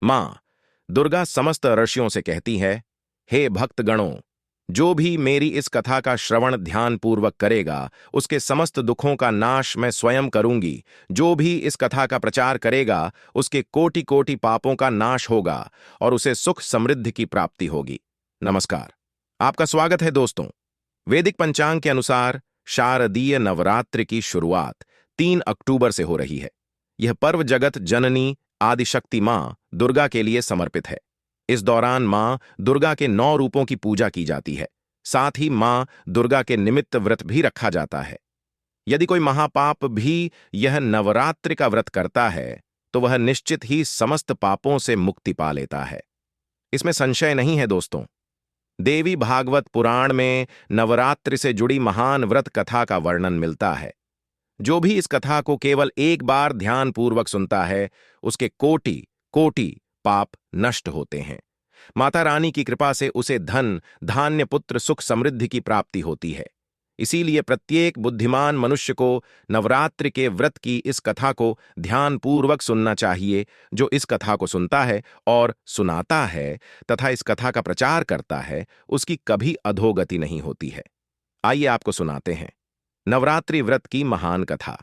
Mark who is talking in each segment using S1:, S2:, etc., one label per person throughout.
S1: माँ दुर्गा समस्त ऋषियों से कहती है, हे भक्तगणों, जो भी मेरी इस कथा का श्रवण ध्यानपूर्वक करेगा उसके समस्त दुखों का नाश मैं स्वयं करूंगी। जो भी इस कथा का प्रचार करेगा उसके कोटि कोटि पापों का नाश होगा और उसे सुख समृद्धि की प्राप्ति होगी। नमस्कार, आपका स्वागत है दोस्तों। वैदिक पंचांग के अनुसार शारदीय नवरात्रि की शुरुआत 3 अक्टूबर से हो रही है। यह पर्व जगत जननी आदिशक्ति मां दुर्गा के लिए समर्पित है। इस दौरान मां दुर्गा के 9 रूपों की पूजा की जाती है। साथ ही मां दुर्गा के निमित्त व्रत भी रखा जाता है। यदि कोई महापाप भी यह नवरात्रि का व्रत करता है तो वह निश्चित ही समस्त पापों से मुक्ति पा लेता है। इसमें संशय नहीं है दोस्तों। देवी भागवत पुराण में नवरात्रि से जुड़ी महान व्रत कथा का वर्णन मिलता है। जो भी इस कथा को केवल एक बार ध्यानपूर्वक सुनता है उसके कोटि कोटि पाप नष्ट होते हैं। माता रानी की कृपा से उसे धन धान्य पुत्र सुख समृद्धि की प्राप्ति होती है। इसीलिए प्रत्येक बुद्धिमान मनुष्य को नवरात्रि के व्रत की इस कथा को ध्यानपूर्वक सुनना चाहिए। जो इस कथा को सुनता है और सुनाता है तथा इस कथा का प्रचार करता है उसकी कभी अधोगति नहीं होती है। आइए आपको सुनाते हैं नवरात्रि व्रत की महान कथा।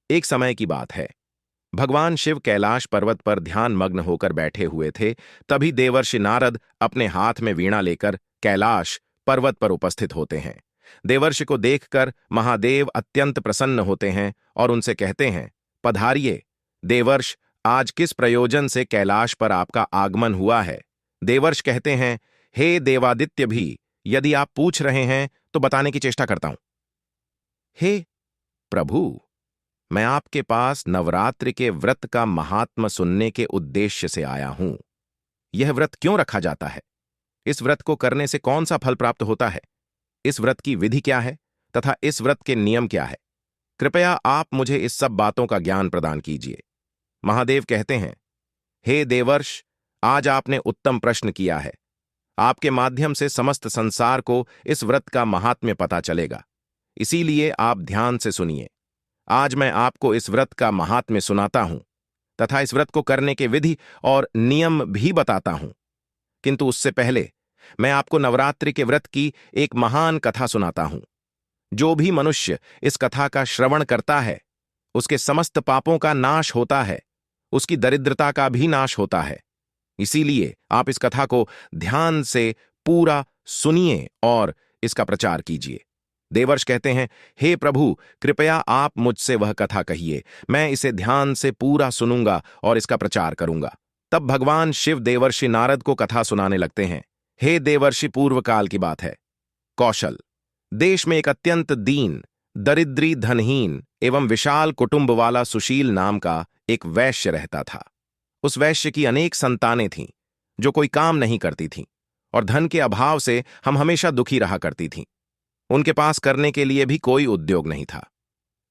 S1: एक समय की बात है, भगवान शिव कैलाश पर्वत पर ध्यान मग्न होकर बैठे हुए थे। तभी देवर्षि नारद अपने हाथ में वीणा लेकर कैलाश पर्वत पर उपस्थित होते हैं। देवर्षि को देखकर महादेव अत्यंत प्रसन्न होते हैं और उनसे कहते हैं, पधारिये देवर्ष, आज किस प्रयोजन से कैलाश पर आपका आगमन हुआ है? देवर्ष कहते हैं, हे देवादित्य भी, यदि आप पूछ रहे हैं तो बताने की चेष्टा करता हूं। हे प्रभु, मैं आपके पास नवरात्रि के व्रत का महात्म्य सुनने के उद्देश्य से आया हूं। यह व्रत क्यों रखा जाता है? इस व्रत को करने से कौन सा फल प्राप्त होता है? इस व्रत की विधि क्या है तथा इस व्रत के नियम क्या है? कृपया आप मुझे इस सब बातों का ज्ञान प्रदान कीजिए। महादेव कहते हैं, हे देवर्ष, आज आपने उत्तम प्रश्न किया है। आपके माध्यम से समस्त संसार को इस व्रत का महात्म्य पता चलेगा। इसीलिए आप ध्यान से सुनिए। आज मैं आपको इस व्रत का महात्म्य सुनाता हूं तथा इस व्रत को करने के विधि और नियम भी बताता हूं। किंतु उससे पहले मैं आपको नवरात्रि के व्रत की एक महान कथा सुनाता हूं। जो भी मनुष्य इस कथा का श्रवण करता है उसके समस्त पापों का नाश होता है, उसकी दरिद्रता का भी नाश होता है। इसीलिए आप इस कथा को ध्यान से पूरा सुनिए और इसका प्रचार कीजिए। देवर्ष कहते हैं, हे प्रभु, कृपया आप मुझसे वह कथा कहिए। मैं इसे ध्यान से पूरा सुनूंगा और इसका प्रचार करूंगा। तब भगवान शिव देवर्षि नारद को कथा सुनाने लगते हैं। हे देवर्षि, पूर्व काल की बात है। कौशल देश में एक अत्यंत दीन, दरिद्री, धनहीन एवं विशाल कुटुंब वाला सुशील नाम का एक वैश्य रहता था। उस वैश्य की अनेक संतानें थीं जो कोई काम नहीं करती थीं और धन के अभाव से हम हमेशा दुखी रहा करती थीं। उनके पास करने के लिए भी कोई उद्योग नहीं था।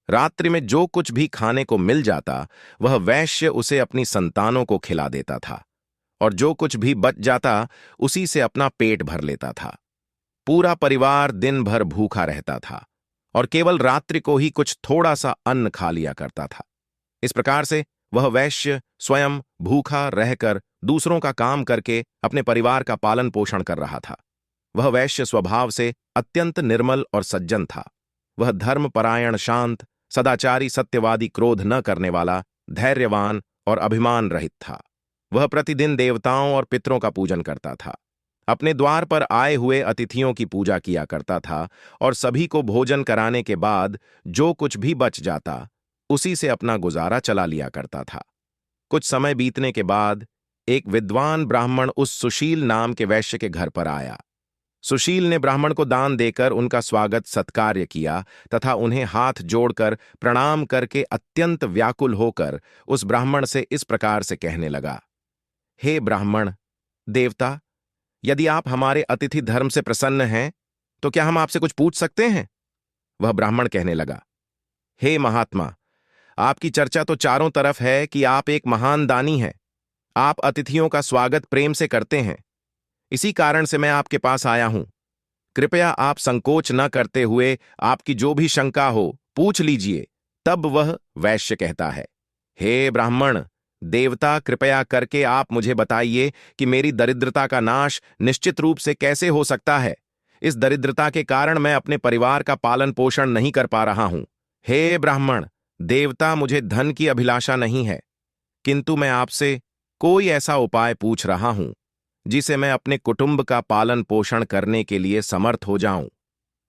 S1: रात्रि में जो कुछ भी खाने को मिल जाता वह वैश्य उसे अपनी संतानों को खिला देता था और जो कुछ भी बच जाता उसी से अपना पेट भर लेता था। पूरा परिवार दिन भर भूखा रहता था और केवल रात्रि को ही कुछ थोड़ा सा अन्न खा लिया करता था। इस प्रकार से वह वैश्य स्वयं भूखा रहकर दूसरों का काम करके अपने परिवार का पालन पोषण कर रहा था। वह वैश्य स्वभाव से अत्यंत निर्मल और सज्जन था। वह धर्मपरायण, शांत, सदाचारी, सत्यवादी, क्रोध न करने वाला, धैर्यवान और अभिमान रहित था। वह प्रतिदिन देवताओं और पितरों का पूजन करता था। अपने द्वार पर आए हुए अतिथियों की पूजा किया करता था और सभी को भोजन कराने के बाद जो कुछ भी बच जाता उसी से अपना गुजारा चला लिया करता था। कुछ समय बीतने के बाद एक विद्वान ब्राह्मण उस सुशील नाम के वैश्य के घर पर आया। सुशील ने ब्राह्मण को दान देकर उनका स्वागत सत्कार्य किया तथा उन्हें हाथ जोड़कर प्रणाम करके अत्यंत व्याकुल होकर उस ब्राह्मण से इस प्रकार से कहने लगा, हे ब्राह्मण देवता, यदि आप हमारे अतिथि धर्म से प्रसन्न हैं तो क्या हम आपसे कुछ पूछ सकते हैं? वह ब्राह्मण कहने लगा, हे महात्मा, आपकी चर्चा तो चारों तरफ है कि आप एक महान दानी हैं। आप अतिथियों का स्वागत प्रेम से करते हैं। इसी कारण से मैं आपके पास आया हूं। कृपया आप संकोच न करते हुए आपकी जो भी शंका हो पूछ लीजिए। तब वह वैश्य कहता है, हे ब्राह्मण, देवता, कृपया करके आप मुझे बताइए कि मेरी दरिद्रता का नाश निश्चित रूप से कैसे हो सकता है। इस दरिद्रता के कारण मैं अपने परिवार का पालन पोषण नहीं कर पा रहा हूं। हे ब्राह्मण, देवता, मुझे धन की अभिलाषा नहीं है, किंतु मैं आपसे कोई ऐसा उपाय पूछ रहा हूं जिसे मैं अपने कुटुंब का पालन पोषण करने के लिए समर्थ हो जाऊं।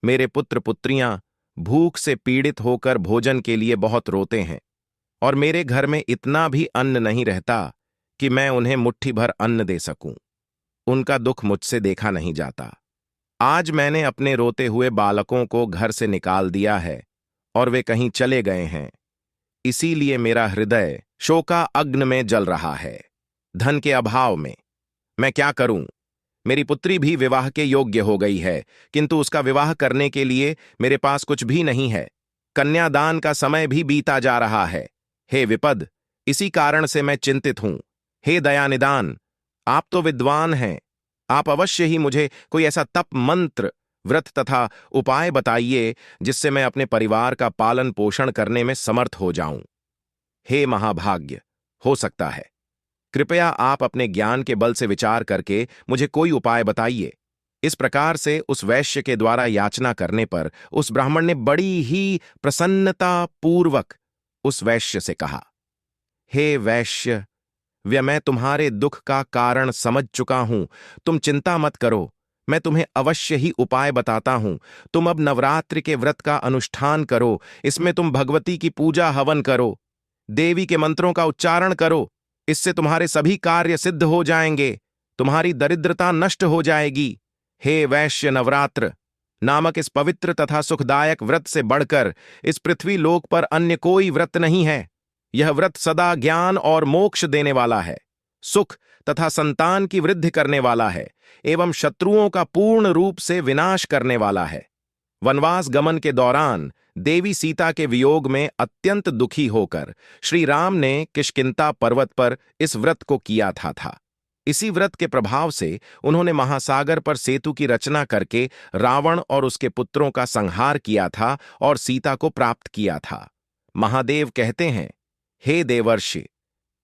S1: मेरे पुत्र पुत्रियां भूख से पीड़ित होकर भोजन के लिए बहुत रोते हैं, और मेरे घर में इतना भी अन्न नहीं रहता कि मैं उन्हें मुट्ठी भर अन्न दे सकूं। उनका दुख मुझसे देखा नहीं जाता। आज मैंने अपने रोते हुए बालकों को घर से निकाल दिया है और वे कहीं चले गए हैं। इसीलिए मेरा हृदय शोका अग्नि में जल रहा है। धन के अभाव में मैं क्या करूं? मेरी पुत्री भी विवाह के योग्य हो गई है, किंतु उसका विवाह करने के लिए मेरे पास कुछ भी नहीं है। कन्यादान का समय भी बीता जा रहा है। हे विपद, इसी कारण से मैं चिंतित हूं। हे दयानिदान, आप तो विद्वान हैं, आप अवश्य ही मुझे कोई ऐसा तप, मंत्र, व्रत तथा उपाय बताइए जिससे मैं अपने परिवार का पालन पोषण करने में समर्थ हो जाऊं। हे महाभाग्य, हो सकता है। कृपया आप अपने ज्ञान के बल से विचार करके मुझे कोई उपाय बताइए। इस प्रकार से उस वैश्य के द्वारा याचना करने पर उस ब्राह्मण ने बड़ी ही प्रसन्नता पूर्वक उस वैश्य से कहा, हे वैश्य, मैं तुम्हारे दुख का कारण समझ चुका हूं। तुम चिंता मत करो, मैं तुम्हें अवश्य ही उपाय बताता हूं। तुम अब नवरात्रि के व्रत का अनुष्ठान करो। इसमें तुम भगवती की पूजा हवन करो, देवी के मंत्रों का उच्चारण करो। इससे तुम्हारे सभी कार्य सिद्ध हो जाएंगे, तुम्हारी दरिद्रता नष्ट हो जाएगी। हे वैश्य, नवरात्र नामक इस पवित्र तथा सुखदायक व्रत से बढ़कर इस पृथ्वी लोक पर अन्य कोई व्रत नहीं है। यह व्रत सदा ज्ञान और मोक्ष देने वाला है, सुख तथा संतान की वृद्धि करने वाला है, एवं शत्रुओं का पूर्ण रूप से विनाश करने वाला है। वनवास गमन के दौरान देवी सीता के वियोग में अत्यंत दुखी होकर श्री राम ने किष्किंधा पर्वत पर इस व्रत को किया था। इसी व्रत के प्रभाव से उन्होंने महासागर पर सेतु की रचना करके रावण और उसके पुत्रों का संहार किया था और सीता को प्राप्त किया था। महादेव कहते हैं, हे देवर्षि,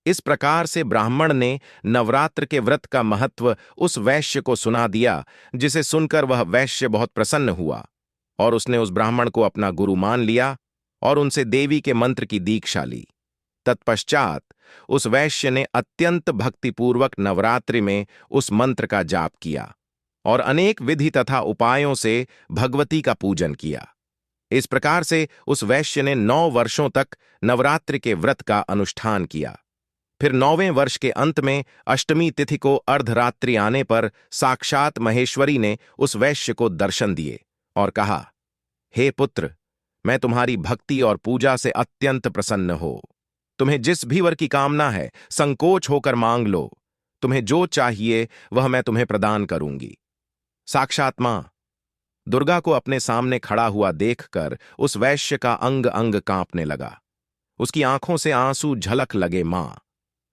S1: इस प्रकार से ब्राह्मण ने नवरात्र के व्रत का महत्व उस वैश्य को सुना दिया, जिसे सुनकर वह वैश्य बहुत प्रसन्न हुआ और उसने उस ब्राह्मण को अपना गुरु मान लिया और उनसे देवी के मंत्र की दीक्षा ली। तत्पश्चात उस वैश्य ने अत्यंत भक्तिपूर्वक नवरात्रि में उस मंत्र का जाप किया और अनेक विधि तथा उपायों से भगवती का पूजन किया। इस प्रकार से उस वैश्य ने 9 वर्षों तक नवरात्रि के व्रत का अनुष्ठान किया। फिर 9वें वर्ष के अंत में अष्टमी तिथि को अर्धरात्रि आने पर साक्षात महेश्वरी ने उस वैश्य को दर्शन दिए और कहा, हे पुत्र, मैं तुम्हारी भक्ति और पूजा से अत्यंत प्रसन्न हो। तुम्हें जिस भी वर की कामना है संकोच होकर मांग लो। तुम्हें जो चाहिए वह मैं तुम्हें प्रदान करूंगी। साक्षात मां दुर्गा को अपने सामने खड़ा हुआ देखकर उस वैश्य का अंग अंग कांपने लगा। उसकी आंखों से आंसू झलक लगे। मां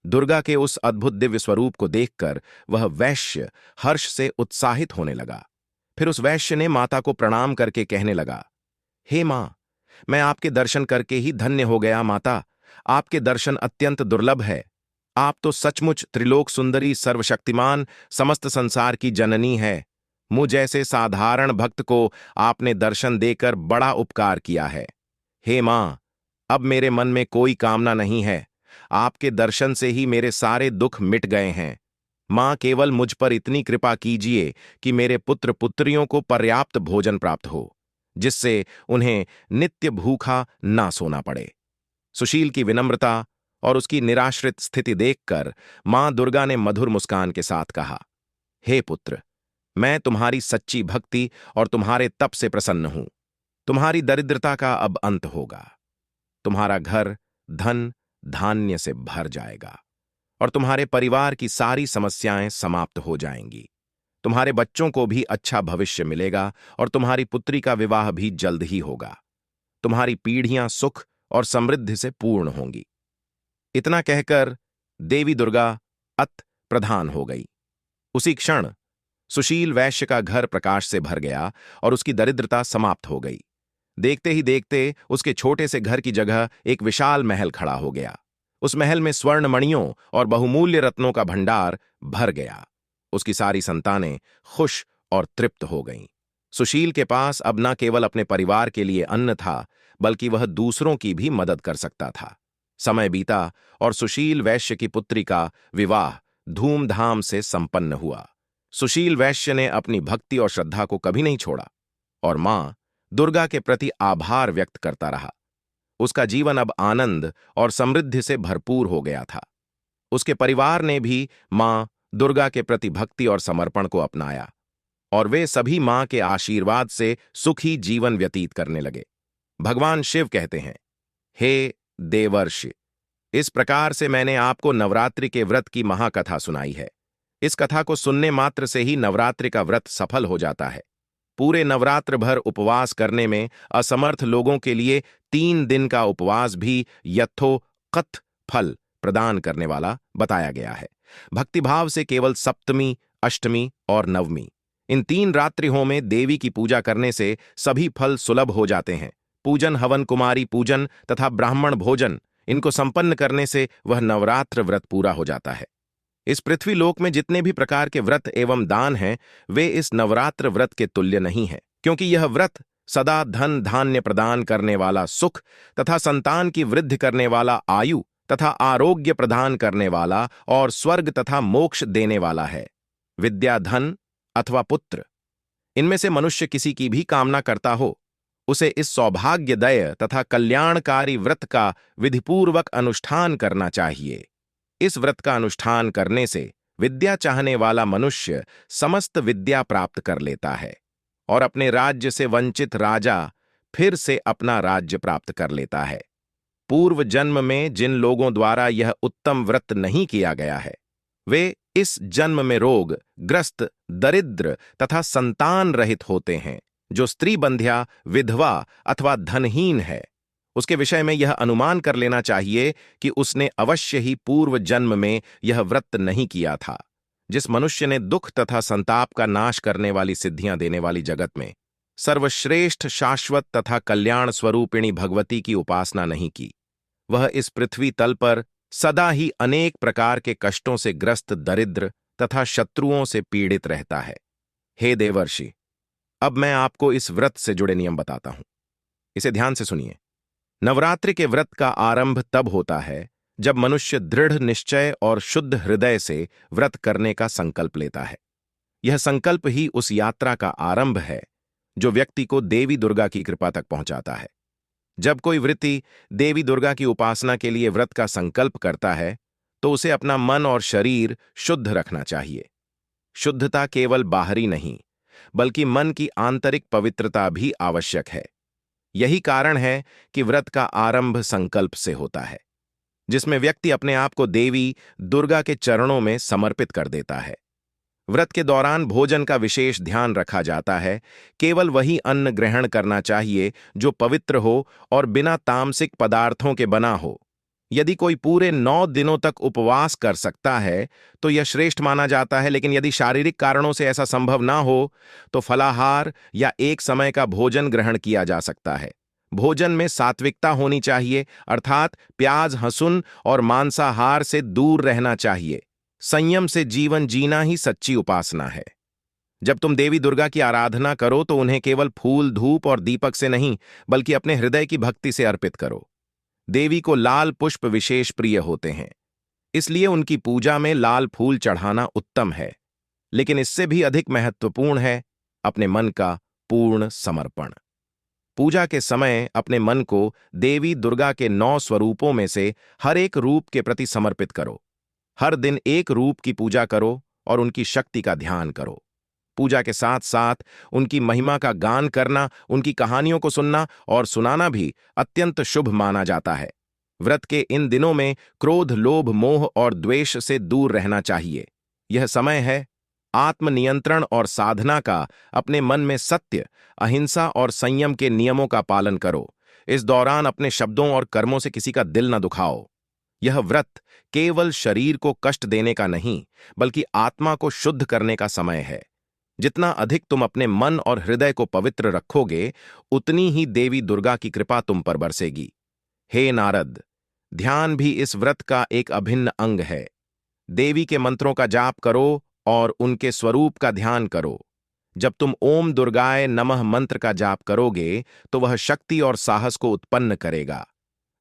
S1: दुर्गा के उस अद्भुत दिव्य स्वरूप को देखकर वह वैश्य हर्ष से उत्साहित होने लगा। फिर उस वैश्य ने माता को प्रणाम करके कहने लगा, हे मां, मैं आपके दर्शन करके ही धन्य हो गया। माता, आपके दर्शन अत्यंत दुर्लभ है। आप तो सचमुच त्रिलोक सुंदरी, सर्वशक्तिमान, समस्त संसार की जननी है। मुझ जैसे साधारण भक्त को आपने दर्शन देकर बड़ा उपकार किया है। हे मां, अब मेरे मन में कोई कामना नहीं है। आपके दर्शन से ही मेरे सारे दुख मिट गए हैं। मां, केवल मुझ पर इतनी कृपा कीजिए कि मेरे पुत्र पुत्रियों को पर्याप्त भोजन प्राप्त हो, जिससे उन्हें नित्य भूखा ना सोना पड़े। सुशील की विनम्रता और उसकी निराश्रित स्थिति देखकर मां दुर्गा ने मधुर मुस्कान के साथ कहा, हे पुत्र, मैं तुम्हारी सच्ची भक्ति और तुम्हारे तप से प्रसन्न हूं। तुम्हारी दरिद्रता का अब अंत होगा। तुम्हारा घर धन धान्य से भर जाएगा और तुम्हारे परिवार की सारी समस्याएं समाप्त हो जाएंगी। तुम्हारे बच्चों को भी अच्छा भविष्य मिलेगा और तुम्हारी पुत्री का विवाह भी जल्द ही होगा। तुम्हारी पीढ़ियां सुख और समृद्धि से पूर्ण होंगी। इतना कहकर देवी दुर्गा अत प्रधान हो गई। उसी क्षण सुशील वैश्य का घर प्रकाश से भर गया और उसकी दरिद्रता समाप्त हो गई। देखते ही देखते उसके छोटे से घर की जगह एक विशाल महल खड़ा हो गया। उस महल में स्वर्ण मणियों और बहुमूल्य रत्नों का भंडार भर गया। उसकी सारी संतानें खुश और तृप्त हो गईं। सुशील के पास अब न केवल अपने परिवार के लिए अन्न था, बल्कि वह दूसरों की भी मदद कर सकता था। समय बीता और सुशील वैश्य की पुत्री का विवाह धूमधाम से संपन्न हुआ। सुशील वैश्य ने अपनी भक्ति और श्रद्धा को कभी नहीं छोड़ा और मां दुर्गा के प्रति आभार व्यक्त करता रहा। उसका जीवन अब आनंद और समृद्धि से भरपूर हो गया था। उसके परिवार ने भी मां दुर्गा के प्रति भक्ति और समर्पण को अपनाया और वे सभी मां के आशीर्वाद से सुखी जीवन व्यतीत करने लगे। भगवान शिव कहते हैं, हे देवर्षि, इस प्रकार से मैंने आपको नवरात्रि के व्रत की महाकथा सुनाई है। इस कथा को सुनने मात्र से ही नवरात्रि का व्रत सफल हो जाता है। पूरे नवरात्र भर उपवास करने में असमर्थ लोगों के लिए 3 दिन का उपवास भी यथोकथ फल प्रदान करने वाला बताया गया है। भक्तिभाव से केवल सप्तमी, अष्टमी और नवमी, इन 3 रात्रियों में देवी की पूजा करने से सभी फल सुलभ हो जाते हैं। पूजन, हवन, कुमारी पूजन तथा ब्राह्मण भोजन, इनको संपन्न करने से वह नवरात्र व्रत पूरा हो जाता है। इस पृथ्वी लोक में जितने भी प्रकार के व्रत एवं दान हैं, वे इस नवरात्र व्रत के तुल्य नहीं हैं, क्योंकि यह व्रत सदा धन धान्य प्रदान करने वाला, सुख तथा संतान की वृद्धि करने वाला, आयु तथा आरोग्य प्रदान करने वाला और स्वर्ग तथा मोक्ष देने वाला है। विद्या, धन अथवा पुत्र, इनमें से मनुष्य किसी की भी कामना करता हो, उसे इस सौभाग्यदय तथा कल्याणकारी व्रत का विधिपूर्वक अनुष्ठान करना चाहिए। इस व्रत का अनुष्ठान करने से विद्या चाहने वाला मनुष्य समस्त विद्या प्राप्त कर लेता है और अपने राज्य से वंचित राजा फिर से अपना राज्य प्राप्त कर लेता है। पूर्व जन्म में जिन लोगों द्वारा यह उत्तम व्रत नहीं किया गया है, वे इस जन्म में रोग ग्रस्त, दरिद्र तथा संतान रहित होते हैं। जो स्त्री बंध्या, विधवा अथवा धनहीन है, उसके विषय में यह अनुमान कर लेना चाहिए कि उसने अवश्य ही पूर्व जन्म में यह व्रत नहीं किया था। जिस मनुष्य ने दुख तथा संताप का नाश करने वाली सिद्धियां देने वाली जगत में सर्वश्रेष्ठ, शाश्वत तथा कल्याण स्वरूपिणी भगवती की उपासना नहीं की, वह इस पृथ्वी तल पर सदा ही अनेक प्रकार के कष्टों से ग्रस्त, दरिद्र तथा शत्रुओं से पीड़ित रहता है। हे देवर्षि, अब मैं आपको इस व्रत से जुड़े नियम बताता हूं। इसे ध्यान से सुनिए। नवरात्रि के व्रत का आरंभ तब होता है जब मनुष्य दृढ़ निश्चय और शुद्ध हृदय से व्रत करने का संकल्प लेता है। यह संकल्प ही उस यात्रा का आरंभ है जो व्यक्ति को देवी दुर्गा की कृपा तक पहुंचाता है। जब कोई व्यक्ति देवी दुर्गा की उपासना के लिए व्रत का संकल्प करता है, तो उसे अपना मन और शरीर शुद्ध रखना चाहिए। शुद्धता केवल बाहरी नहीं, बल्कि मन की आंतरिक पवित्रता भी आवश्यक है। यही कारण है कि व्रत का आरंभ संकल्प से होता है, जिसमें व्यक्ति अपने आप को देवी दुर्गा के चरणों में समर्पित कर देता है। व्रत के दौरान भोजन का विशेष ध्यान रखा जाता है। केवल वही अन्न ग्रहण करना चाहिए जो पवित्र हो और बिना तामसिक पदार्थों के बना हो। यदि कोई पूरे 9 दिनों तक उपवास कर सकता है तो यह श्रेष्ठ माना जाता है, लेकिन यदि शारीरिक कारणों से ऐसा संभव ना हो तो फलाहार या एक समय का भोजन ग्रहण किया जा सकता है। भोजन में सात्विकता होनी चाहिए, अर्थात प्याज, हसुन और मांसाहार से दूर रहना चाहिए। संयम से जीवन जीना ही सच्ची उपासना है। जब तुम देवी दुर्गा की आराधना करो तो उन्हें केवल फूल, धूप और दीपक से नहीं, बल्कि अपने हृदय की भक्ति से अर्पित करो। देवी को लाल पुष्प विशेष प्रिय होते हैं, इसलिए उनकी पूजा में लाल फूल चढ़ाना उत्तम है। लेकिन इससे भी अधिक महत्वपूर्ण है अपने मन का पूर्ण समर्पण। पूजा के समय अपने मन को देवी दुर्गा के 9 स्वरूपों में से हर एक रूप के प्रति समर्पित करो। हर दिन एक रूप की पूजा करो और उनकी शक्ति का ध्यान करो। पूजा के साथ साथ उनकी महिमा का गान करना, उनकी कहानियों को सुनना और सुनाना भी अत्यंत शुभ माना जाता है। व्रत के इन दिनों में क्रोध, लोभ, मोह और द्वेष से दूर रहना चाहिए। यह समय है आत्मनियंत्रण और साधना का। अपने मन में सत्य, अहिंसा और संयम के नियमों का पालन करो। इस दौरान अपने शब्दों और कर्मों से किसी का दिल न दुखाओ। यह व्रत केवल शरीर को कष्ट देने का नहीं, बल्कि आत्मा को शुद्ध करने का समय है। जितना अधिक तुम अपने मन और हृदय को पवित्र रखोगे, उतनी ही देवी दुर्गा की कृपा तुम पर बरसेगी। हे नारद, ध्यान भी इस व्रत का एक अभिन्न अंग है। देवी के मंत्रों का जाप करो और उनके स्वरूप का ध्यान करो। जब तुम ओम दुर्गाय नमः मंत्र का जाप करोगे तो वह शक्ति और साहस को उत्पन्न करेगा।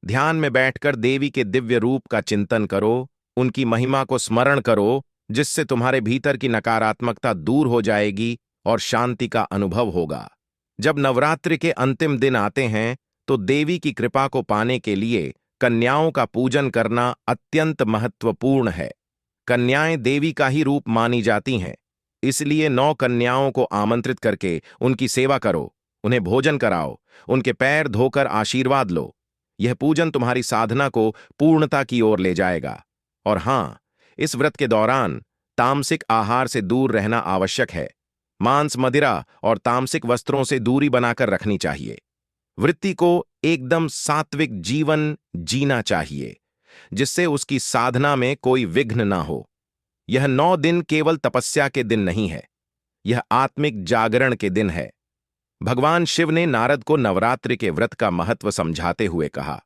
S1: ध्यान में बैठकर देवी के दिव्य रूप का चिंतन करो, उनकी महिमा को स्मरण करो, जिससे तुम्हारे भीतर की नकारात्मकता दूर हो जाएगी और शांति का अनुभव होगा। जब नवरात्रि के अंतिम दिन आते हैं तो देवी की कृपा को पाने के लिए कन्याओं का पूजन करना अत्यंत महत्वपूर्ण है। कन्याएं देवी का ही रूप मानी जाती हैं, इसलिए 9 कन्याओं को आमंत्रित करके उनकी सेवा करो, उन्हें भोजन कराओ, उनके पैर धोकर आशीर्वाद लो। यह पूजन तुम्हारी साधना को पूर्णता की ओर ले जाएगा। और हां, इस व्रत के दौरान तामसिक आहार से दूर रहना आवश्यक है। मांस, मदिरा और तामसिक वस्त्रों से दूरी बनाकर रखनी चाहिए। वृत्ति को एकदम सात्विक जीवन जीना चाहिए, जिससे उसकी साधना में कोई विघ्न ना हो। यह 9 दिन केवल तपस्या के दिन नहीं है, यह आत्मिक जागरण के दिन है। भगवान शिव ने नारद को नवरात्रि के व्रत का महत्व समझाते हुए कहा,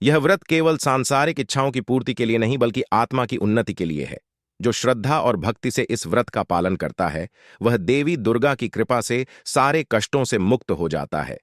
S1: यह व्रत केवल सांसारिक इच्छाओं की पूर्ति के लिए नहीं बल्कि आत्मा की उन्नति के लिए है। जो श्रद्धा और भक्ति से इस व्रत का पालन करता है, वह देवी दुर्गा की कृपा से सारे कष्टों से मुक्त हो जाता है।